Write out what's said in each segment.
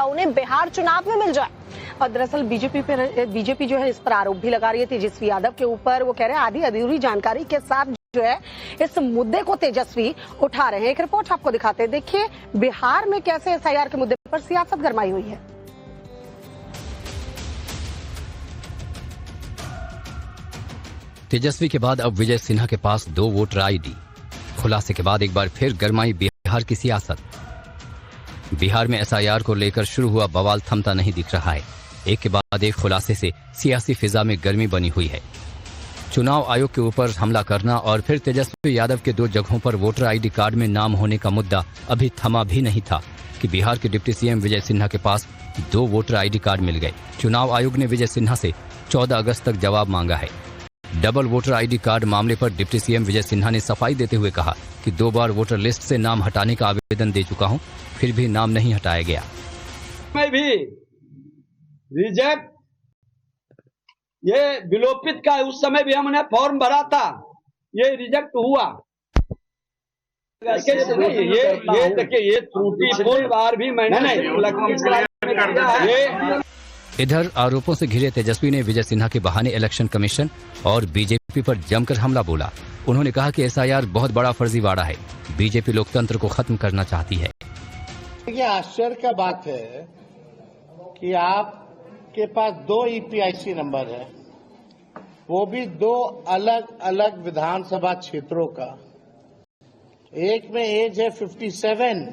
फायदा उन्हें बिहार चुनाव में मिल जाए। और दरअसल बीजेपी जो है इस पर आरोप भी लगा रही है तेजस्वी यादव के ऊपर। वो कह रहे हैं आधी अधूरी जानकारी के साथ जो है इस मुद्दे को तेजस्वी उठा रहे हैं। एक रिपोर्ट आपको दिखाते हैं, देखिए बिहार में कैसे एसआईआर के मुद्दे पर सियासत गरमाई हुई है। तेजस्वी के बाद अब विजय सिन्हा के पास 2 वोटर आईडी। खुलासे के बाद एक बार फिर गरमाई बिहार की सियासत। बिहार में एसआईआर को लेकर शुरू हुआ बवाल थमता नहीं दिख रहा है। एक के बाद एक खुलासे से सियासी फिजा में गर्मी बनी हुई है। चुनाव आयोग के ऊपर हमला करना और फिर तेजस्वी यादव के 2 जगहों पर वोटर आईडी कार्ड में नाम होने का मुद्दा अभी थमा भी नहीं था कि बिहार के डिप्टी सीएम विजय सिन्हा के पास 2 वोटर आईडी कार्ड मिल गए। चुनाव आयोग ने विजय सिन्हा से 14 अगस्त तक जवाब मांगा है। डबल वोटर आईडी कार्ड मामले पर डिप्टी सीएम विजय सिन्हा ने सफाई देते हुए कहा कि 2 बार वोटर लिस्ट से नाम हटाने का आवेदन दे चुका हूं, फिर भी नाम नहीं हटाया गया। मैं भी रिजेक्ट ये विलोपित का उस समय भी हमने फॉर्म भरा था, ये रिजेक्ट हुआ। ये देखिए ये त्रुटिपूर्ण बार भी मैंने इधर आरोपों से घिरे तेजस्वी ने विजय सिन्हा के बहाने इलेक्शन कमीशन और बीजेपी पर जमकर हमला बोला। उन्होंने कहा कि एसआईआर बहुत बड़ा फर्जीवाड़ा है, बीजेपी लोकतंत्र को खत्म करना चाहती है। देखिए आश्चर्य का बात है कि आपके पास 2 ईपीआईसी नंबर है, वो भी 2 अलग अलग विधानसभा क्षेत्रों का। एक में एज है 57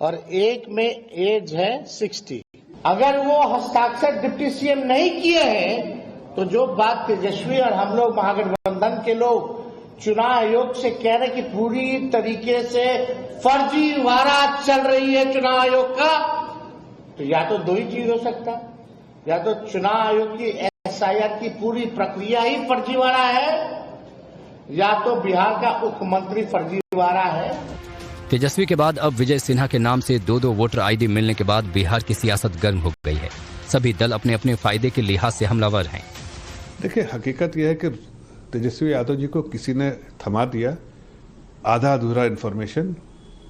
और एक में एज है 60। अगर वो हस्ताक्षर डिप्टी सीएम नहीं किए हैं तो जो बात तेजस्वी और हम लोग महागठबंधन के लोग चुनाव आयोग से कह रहे कि पूरी तरीके से फर्जीवाड़ा चल रही है चुनाव आयोग का, तो या तो 2 ही चीज हो सकता है, या तो चुनाव आयोग की एसआईआर की पूरी प्रक्रिया ही फर्जीवाड़ा है, या तो बिहार का मुख्यमंत्री फर्जीवाड़ा है। तेजस्वी के बाद अब विजय सिन्हा के नाम से 2 वोटर आईडी मिलने के बाद बिहार की सियासत गर्म हो गई है। सभी दल अपने अपने फायदे के लिहाज से हमलावर हैं। देखिए हकीकत यह है कि तेजस्वी यादव जी को किसी ने थमा दिया, आधा अधूरा इन्फॉर्मेशन,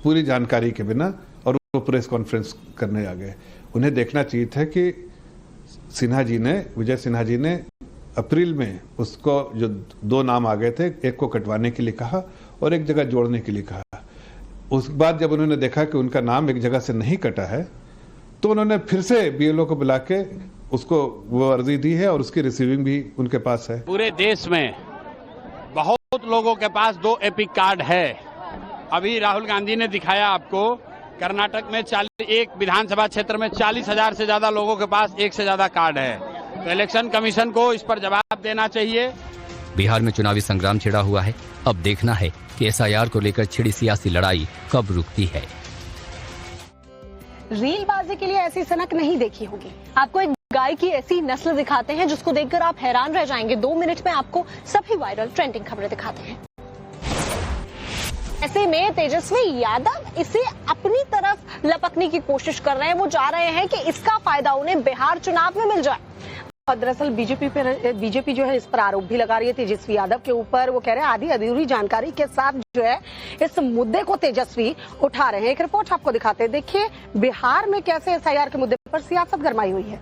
पूरी जानकारी के बिना, और वो प्रेस कॉन्फ्रेंस करने आ गए। उन्हें देखना चाहिए था कि विजय सिन्हा जी ने अप्रैल में उसको जो 2 नाम आ गए थे, एक को कटवाने के लिए कहा और एक जगह जोड़ने के लिए कहा। उस बाद जब उन्होंने देखा कि उनका नाम एक जगह से नहीं कटा है तो उन्होंने फिर से बीएलओ को बुला के उसको वो अर्जी दी है और उसकी रिसीविंग भी उनके पास है। पूरे देश में बहुत लोगों के पास 2 एपिक कार्ड है। अभी राहुल गांधी ने दिखाया आपको, कर्नाटक में 41 विधानसभा क्षेत्र में 40,000 से ज्यादा लोगों के पास एक से ज्यादा कार्ड है। तो इलेक्शन कमीशन को इस पर जवाब देना चाहिए। बिहार में चुनावी संग्राम छिड़ा हुआ है। अब देखना है कि एसआईआर को लेकर छिड़ी सियासी लड़ाई कब रुकती है। रीलबाजी के लिए ऐसी सनक नहीं देखी होगी। आपको एक गाय की ऐसी नस्ल दिखाते हैं जिसको देखकर आप हैरान रह जाएंगे। 2 मिनट में आपको सभी वायरल ट्रेंडिंग खबरें दिखाते हैं। ऐसे में तेजस्वी यादव इसे अपनी तरफ लपकने की कोशिश कर रहे हैं। वो चाह रहे हैं कि इसका फायदा उन्हें बिहार चुनाव में मिल जाए। और दरअसल बीजेपी जो है इस पर आरोप भी लगा रही है तेजस्वी यादव के ऊपर। वो कह रहे हैं आधी अधूरी जानकारी के साथ जो है इस मुद्दे को तेजस्वी उठा रहे हैं। एक रिपोर्ट आपको दिखाते हैं, देखिए बिहार में कैसे एसआईआर के मुद्दे पर सियासत गरमाई हुई है।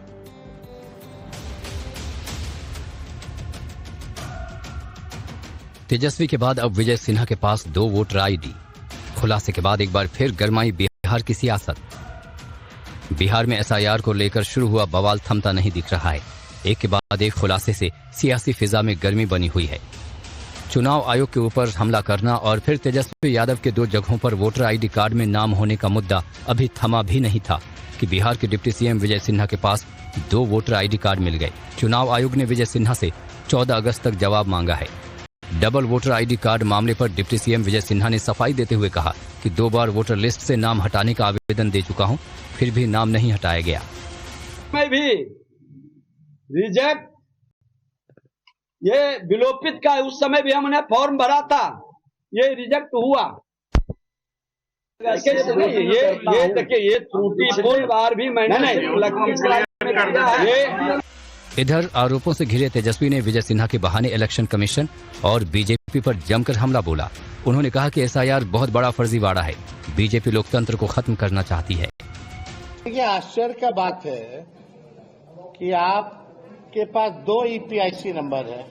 तेजस्वी के बाद अब विजय सिन्हा के पास 2 वोटर आईडी। खुलासे के बाद एक बार फिर गरमाई बिहार की सियासत। बिहार में एसआईआर को लेकर शुरू हुआ बवाल थमता नहीं दिख रहा है। एक के बाद एक खुलासे से सियासी फिजा में गर्मी बनी हुई है। चुनाव आयोग के ऊपर हमला करना और फिर तेजस्वी यादव के 2 जगहों पर वोटर आईडी कार्ड में नाम होने का मुद्दा अभी थमा भी नहीं था कि बिहार के डिप्टी सीएम विजय सिन्हा के पास 2 वोटर आईडी कार्ड मिल गए। चुनाव आयोग ने विजय सिन्हा से 14 अगस्त तक जवाब मांगा है। डबल वोटर आईडी कार्ड मामले पर डिप्टी सीएम विजय सिन्हा ने सफाई देते हुए कहा कि 2 बार वोटर लिस्ट से नाम हटाने का आवेदन दे चुका हूं, फिर भी नाम नहीं हटाया गया। मैं भी रिजेक्ट ये विलोपित का उस समय भी हमने फॉर्म भरा था, ये रिजेक्ट हुआ। ये देखिए ये त्रुटिपूर्ण बार भी मैंने इधर आरोपों से घिरे तेजस्वी ने विजय सिन्हा के बहाने इलेक्शन कमीशन और बीजेपी पर जमकर हमला बोला। उन्होंने कहा कि एसआईआर बहुत बड़ा फर्जीवाड़ा है, बीजेपी लोकतंत्र को खत्म करना चाहती है। देखिए, आश्चर्य का बात है कि आपके पास 2 ईपीआईसी नंबर है,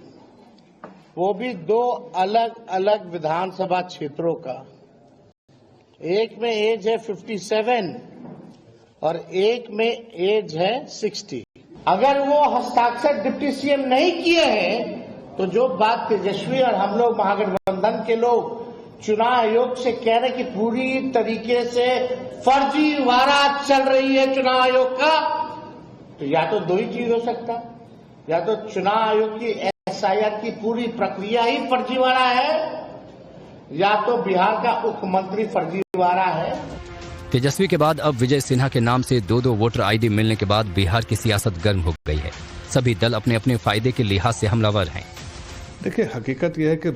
वो भी 2 अलग अलग विधानसभा क्षेत्रों का। एक में एज है 57 और एक में एज है 60। अगर वो हस्ताक्षर डिप्टी सीएम नहीं किए हैं तो जो बात तेजस्वी और हम लोग महागठबंधन के लोग चुनाव आयोग से कह रहे कि पूरी तरीके से फर्जीवाड़ा चल रही है चुनाव आयोग का, तो या तो 2 ही चीज हो सकता है, या तो चुनाव आयोग की एसआईआर की पूरी प्रक्रिया ही फर्जीवाड़ा है, या तो बिहार का मुख्यमंत्री फर्जीवाड़ा है। तेजस्वी के बाद अब विजय सिन्हा के नाम से 2-2 वोटर आईडी मिलने के बाद बिहार की सियासत गर्म हो गई है। सभी दल अपने अपने फायदे के लिहाज से हमलावर हैं। देखिए, हकीकत यह है कि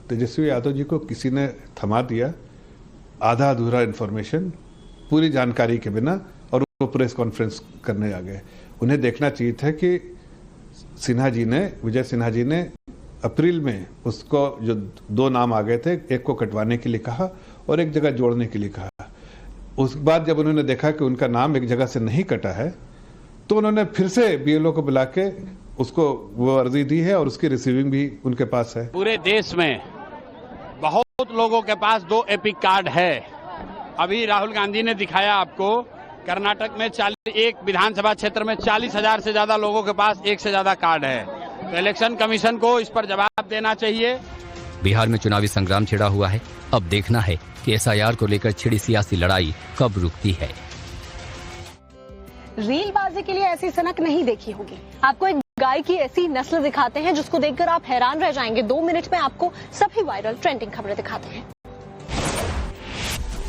तेजस्वी यादव जी को किसी ने थमा दिया, आधा अधूरा इन्फॉर्मेशन, पूरी जानकारी के बिना, और वो प्रेस कॉन्फ्रेंस करने आ गए। उन्हें देखना चाहिए था कि विजय सिन्हा जी ने अप्रैल में उसको जो 2 नाम आ गए थे, एक को कटवाने के लिए कहा और एक जगह जोड़ने के लिए कहा। उस बाद जब उन्होंने देखा कि उनका नाम एक जगह से नहीं कटा है, तो उन्होंने फिर से बीएलओ को बुला के उसको वो अर्जी दी है और उसकी रिसीविंग भी उनके पास है। पूरे देश में बहुत लोगों के पास 2 एपिक कार्ड है। अभी राहुल गांधी ने दिखाया आपको, कर्नाटक में एक विधानसभा क्षेत्र में 40,000 से ज्यादा लोगों के पास एक से ज्यादा कार्ड है। तो इलेक्शन कमीशन को इस पर जवाब देना चाहिए। बिहार में चुनावी संग्राम छिड़ा हुआ है। अब देखना है कि एसआईआर को लेकर छिड़ी सियासी लड़ाई कब रुकती है। रीलबाजी के लिए ऐसी सनक नहीं देखी होगी। आपको एक गाय की ऐसी नस्ल दिखाते हैं जिसको देखकर आप हैरान रह जाएंगे। 2 मिनट में आपको सभी वायरल ट्रेंडिंग खबरें दिखाते हैं।